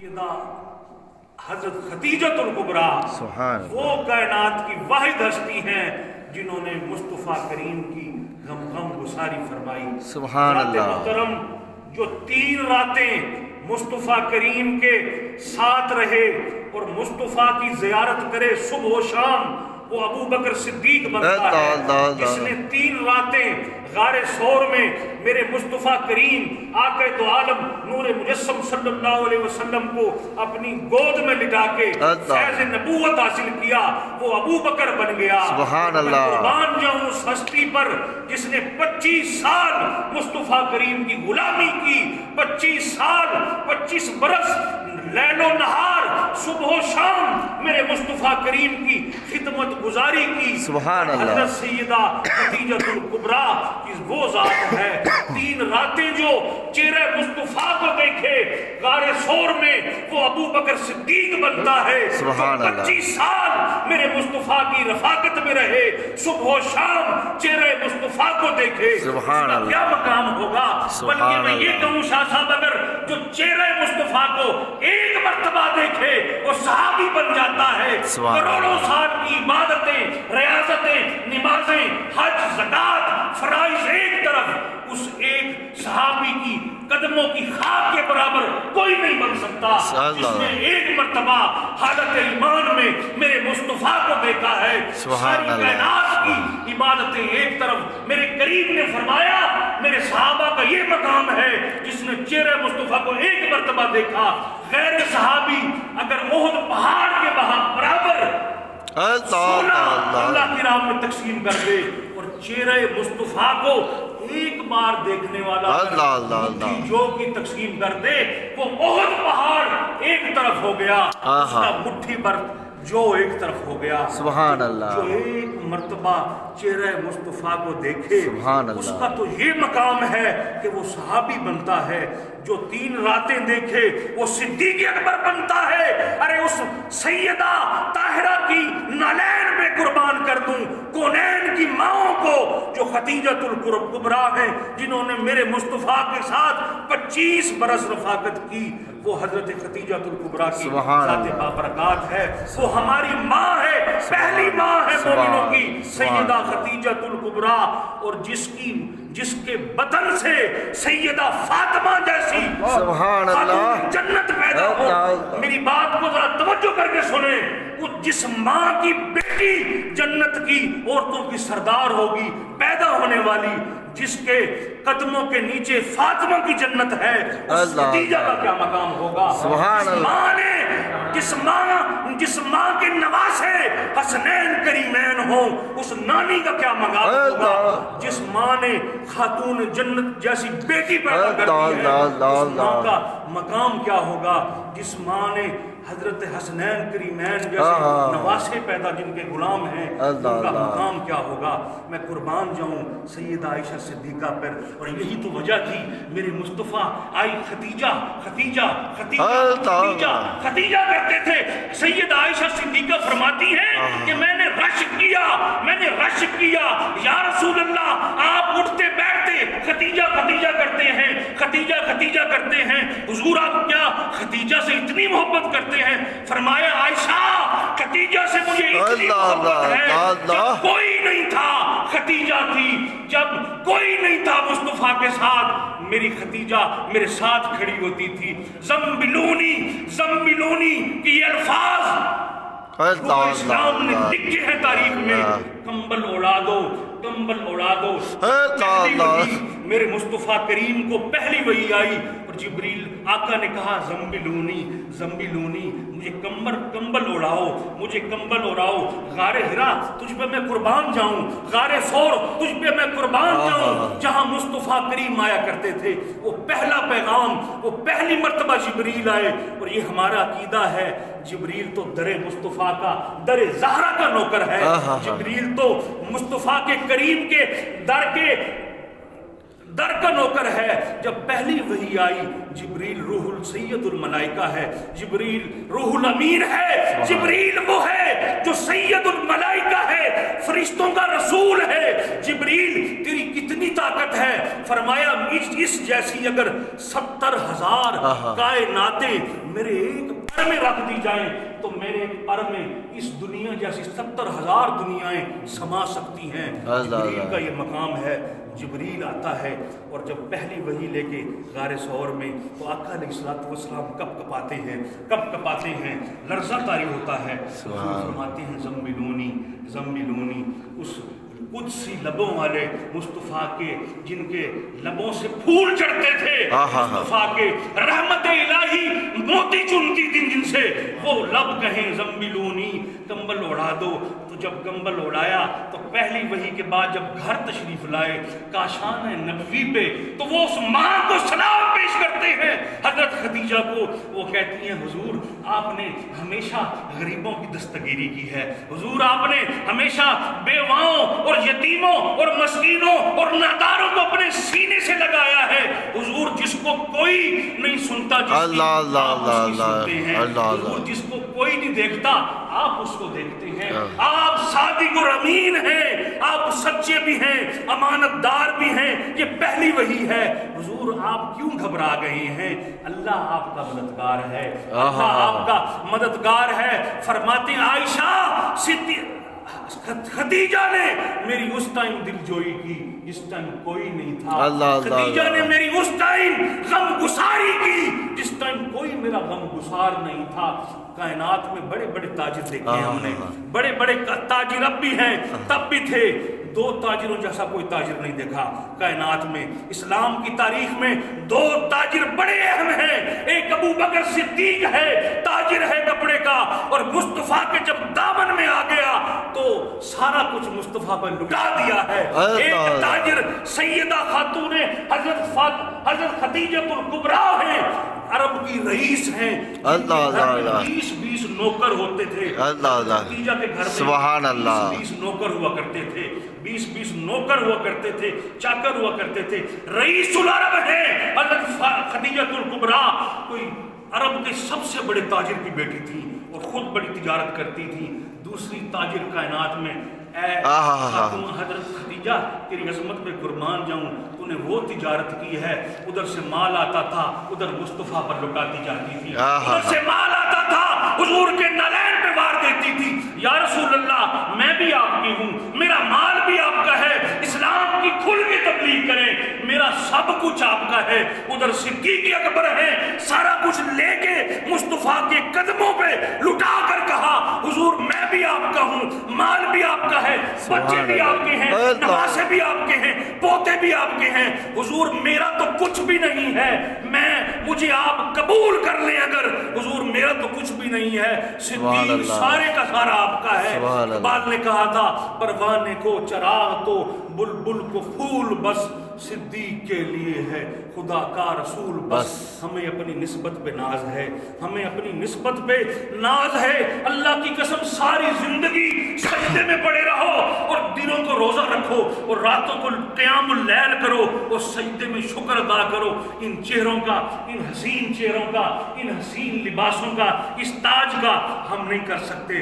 سیدہ حضرت خدیجۃ الکبریٰ وہ کائنات کی واحد ہستی ہیں جنہوں نے مصطفیٰ کریم کی غم گساری فرمائی. سبحان اللہ. محترم جو 3 راتیں مصطفیٰ کریم کے ساتھ رہے اور مصطفیٰ کی زیارت کرے صبح و شام، وہ ابو بکر صدیق بنتا ہے جس نے 3 راتیں غار ثور میں میرے مصطفیٰ کریم آقا تو عالم نور مجسم صلی اللہ علیہ وسلم کو اپنی گود میں لٹا کے فیض نبوت حاصل کیا. وہ ابو بکر بن گیا. سبحان اللہ. میں قربان جاؤں اس ہستی پر جس نے 25 سال مصطفیٰ کریم کی غلامی کی، 25 سال 25 برس لیل و نہار صبح و شام میرے مصطفیٰ کریم کی خدمت گزاری کی. سبحان اللہ. حضرت سیدہ خدیجۃ الکبریٰ کی وہ ذات ہے 3 راتیں جو چہرہ مصطفیٰ کو دیکھے غار ثور میں وہ ابو بکر صدیق بنتا ہے. سبحان اللہ. 25 سال میرے مصطفیٰ کی رفاقت میں رہے، صبح و شام چہرہ مصطفیٰ کو دیکھے. سبحان اللہ. کیا مقام ہوگا. بلکہ میں یہ کہوں شاہ صاحب، اگر جو چہرہ مصطفیٰ کو ایک مرتبہ دیکھے وہ صحابی بن جاتا ہے. کروڑوں سال کی عبادتیں، ریاضتیں، نمازیں، حج، زکات، فرائض ایک طرف، اس ایک صحابی کی قدموں کی خاک کے برابر کوئی نہیں بن سکتا جس نے ایک مرتبہ حالت ایمان میں میرے مصطفیٰ کو دیکھا ہے. ساری کائنات کی عبادتیں ایک طرف. میرے کریم نے فرمایا میرے صحابہ کا یہ مقام ہے جس نے چہرہ مصطفیٰ کو ایک مرتبہ دیکھا. غیر صحابی اگر احد پہاڑ کے برابر اللہ کی راہ میں تقسیم کر دے اور چہرہ مصطفیٰ کو ایک بار دیکھنے والا جو کی تقسیم کر دے وہ احد پہاڑ ایک طرف ہو گیا، اس کا مٹھی پر جو ایک طرف ہو گیا. سبحان اللہ. جو ایک مرتبہ چہرہ مصطفیٰ کو دیکھے اس کا تو یہ مقام ہے کہ وہ صحابی بنتا ہے. جو 3 راتیں دیکھے وہ صدیق اکبر بنتا ہے. ارے اس سیدہ طاہرہ کی نالین میں قربان کر دوں کونین کی ماؤں کو جو خدیجۃ الکبریٰ ہیں جنہوں نے میرے مصطفیٰ کے ساتھ 25 برس رفاقت کی. وہ حضرت خدیجۃ الکبریٰ کی ذات بابرکات ہے. وہ ہماری ماں ہے، پہلی ماں ہے مومنوں کی سیدہ خدیجۃ الکبریٰ، اور جس کے بدن سے سیدہ فاطمہ جیسی خاتون جنت پیدا ہو. میری بات کو ذرا توجہ کر کے سنیں. وہ جس ماں کی بیٹی جنت کی عورتوں کی سردار ہوگی پیدا ہونے والی، جس کے قدموں کے نیچے فاطمہ کی جنت ہے، اس خدیجہ کا کیا مقام ہوگا. جس ماں کے نواسے حسنین کریمین ہوں اس نانی کا کیا مقام ہوگا. جس ماں نے خاتون جنت جیسی بیٹی پیدا کر دی ہے اس ماں کا مقام کیا ہوگا. جس ماں نے حضرت حسنین کریمین جیسے نواسے پیدا جن کے غلام ہیں ان کا مقام کیا ہوگا. میں قربان جاؤں سیدہ عائشہ صدیقہ پر، اور یہی تو وجہ تھی میرے مصطفیٰ آئی خدیجہ خدیجہ خدیجہ خدیجہ خدیجہ کہتے تھے. سیدہ عائشہ صدیقہ فرماتی ہیں کہ میں نے رش کیا یا رسول اللہ. آپ اٹھتے بیٹھتے خدیجہ خدیجہ کرتے ہیں، خدیجہ خدیجہ کرتے ہیں. حضور آپ کیا خدیجہ سے اتنی محبت کرتے ہیں؟ فرمایا عائشہ خدیجہ سے مجھے اتنی محبت ہے جب کوئی نہیں تھا خدیجہ تھی، جب کوئی نہیں تھا مصطفیٰ کے ساتھ میری خدیجہ میرے ساتھ کھڑی ہوتی تھی. زمبلونی زمبلونی کی الفاظ اسلام نے لکھے ہیں تاریخ میں. کمبل اڑا دو کمبل اڑا دو. میرے مصطفیٰ کریم کو پہلی وحی آئی اور جبریل آقا نے کہا زمبلونی زمبلونی، مجھے کمبل اڑاؤ مجھے کمبل اڑاؤ. غار حرا تجھ پہ میں قربان جاؤں، غار ثور تجھ پہ میں قربان جاؤں جہاں مصطفیٰ کریم آیا کرتے تھے. وہ پہلا پیغام، وہ پہلی مرتبہ جبریل آئے. اور یہ ہمارا عقیدہ ہے جبریل تو در مصطفیٰ کا، در زہرا کا نوکر ہے. جبریل تو مصطفیٰ کے کریم کے در کا نوکر ہے. جب پہلی وحی آئی جبریل روح سید الملائکہ ہے، جبریل روح الامین ہے. جبریل وہ جو سید الملائکہ ہے، فرشتوں کا رسول ہے. جبریل تیری کتنی اتنی طاقت ہے، فرمایا اس جیسی اگر 70,000 کائناتیں میرے ایک پر میں رکھ دی جائیں تو میرے ایک پر میں اس دنیا جیسی 70,000 دنیایں سما سکتی ہیں۔ جبریل کا یہ مقام ہے۔ جبریل آتا ہے اور جب پہلی وحی لے کے غار ثور میں، تو آقا علیہ الصلوۃ والسلام کب کپاتے ہیں، لرزہ طاری ہوتا ہے۔ فرماتے ہیں زملونی زملونی، اس قدسی لبوں والے مصطفیٰ کے، جن کے لبوں سے پھول چڑھتے تھے، مصطفیٰ کے رحمت الہی موتی چنتی تھی جن سے، وہ لب کہیں زملونی، کمبل اڑا دو۔ تو جب کمبل اڑایا تو پہلی وحی کے بعد جب گھر تشریف لائے کاشان نبوی پہ، تو وہ اس ماں کو سلام پیش کرتے ہیں، حضرت خدیجہ کو۔ وہ کہتی ہیں حضور آپ نے ہمیشہ غریبوں کی دستگیری کی ہے، حضور آپ نے ہمیشہ بیواؤں اور یتیموں اور مسکینوں اور ناداروں کو اپنے سینے سے لگایا ہے، حضور جس کو کوئی نہیں سنتا جس کی آپ اس کی سنتے ہیں، حضور جس کو کوئی نہیں دیکھتا آپ اس کو دیکھتے ہیں، آپ صادق اور امین ہیں، آپ سچے بھی ہیں، امانت دار بھی ہیں۔ یہ پہلی وحی ہے، حضور آپ کیوں گھبرا گئے ہیں؟ اللہ آپ کا مددگار ہے، اللہ آپ کا مددگار ہے۔ فرماتے ہیں عائشہ خدیجہ نے میری اس ٹائم دل جوئی کی جس ٹائم کوئی نہیں تھا، خدیجہ نے میری اس ٹائم غم گساری کی جس ٹائم کوئی میرا غم گسار نہیں تھا۔ کائنات میں بڑے بڑے تاجر دیکھے ہیں ہم نے، بڑے بڑے تاجر اب بھی ہیں، تب بھی تھے، دو تاجروں جیسا کوئی تاجر نہیں دیکھا کائنات میں۔ اسلام کی تاریخ میں دو تاجر بڑے اہم ہیں، ایک ابو بکر صدیق ہے، تاجر ہے کپڑے کا، اور مصطفیٰ کے جب دامن میں آ گیا تو سارا کچھ مصطفیٰ پر لٹا دیا ہے۔ ایک تاجر سیدہ خاتون حضرت خدیجہ الکبریٰ ہیں، عرب کی رئیس ہیں، 20 نوکر ہوتے تھے، خدیجہ کے گھر میں 20 نوکر ہوا کرتے تھے، 20 نوکر ہوا کرتے تھے، چاکر ہوا کرتے تھے۔ رئیس العرب ہے حضرت خدیجہ الکبریٰ، کوئی عرب کے سب سے بڑے تاجر کی بیٹی تھی اور خود بڑی تجارت کرتی تھی۔ دوسری تاجر کائنات میں، اے خاتون حضرت خدیجہ تیری عظمت پہ قربان جاؤں، تو نے وہ تجارت کی ہے، ادھر سے مال آتا تھا ادھر مصطفیٰ پر لٹاتی جاتی تھی، ادھر سے مال آتا تھا حضور کے نالین پہ وار دیتی تھی۔ یا رسول اللہ میں بھی آپ کی ہوں، میرا مال بھی آپ کا ہے، اسلام کی کھل کے تبلیغ کریں، میرا سب کچھ آپ کا ہے۔ ادھر صدیق اکبر ہے، سارا کچھ لے کے مصطفیٰ کے قدموں پہ لٹا کر کہا حضور میں بھی آپ کا ہوں، مال بھی آپ کا ہے، بچے بھی آپ کے ہیں، نواسے بھی آپ کے ہیں، پوتے بھی آپ کے ہیں، حضور میرا تو کچھ بھی نہیں ہے، مجھے آپ قبول کر لیں اگر، حضور میرا تو کچھ بھی نہیں ہے، صدیق سارے کا سارا آپ کا ہے۔ اقبال نے کہا تھا پروانے کو چراغ تو بلبل کو پھول بس، صدیق کے لیے ہے خدا کا رسول بس۔ ہمیں اپنی نسبت پہ ناز ہے، ہمیں اپنی نسبت پہ ناز ہے۔ اللہ کی قسم ساری زندگی سجدے میں پڑے رہو اور دنوں کو روزہ رکھو اور راتوں کو قیام اللیل کرو اور سجدے میں شکر ادا کرو۔ ان چہروں کا، ان حسین چہروں کا، ان حسین لباسوں کا، اس تاج کا ہم نہیں کر سکتے۔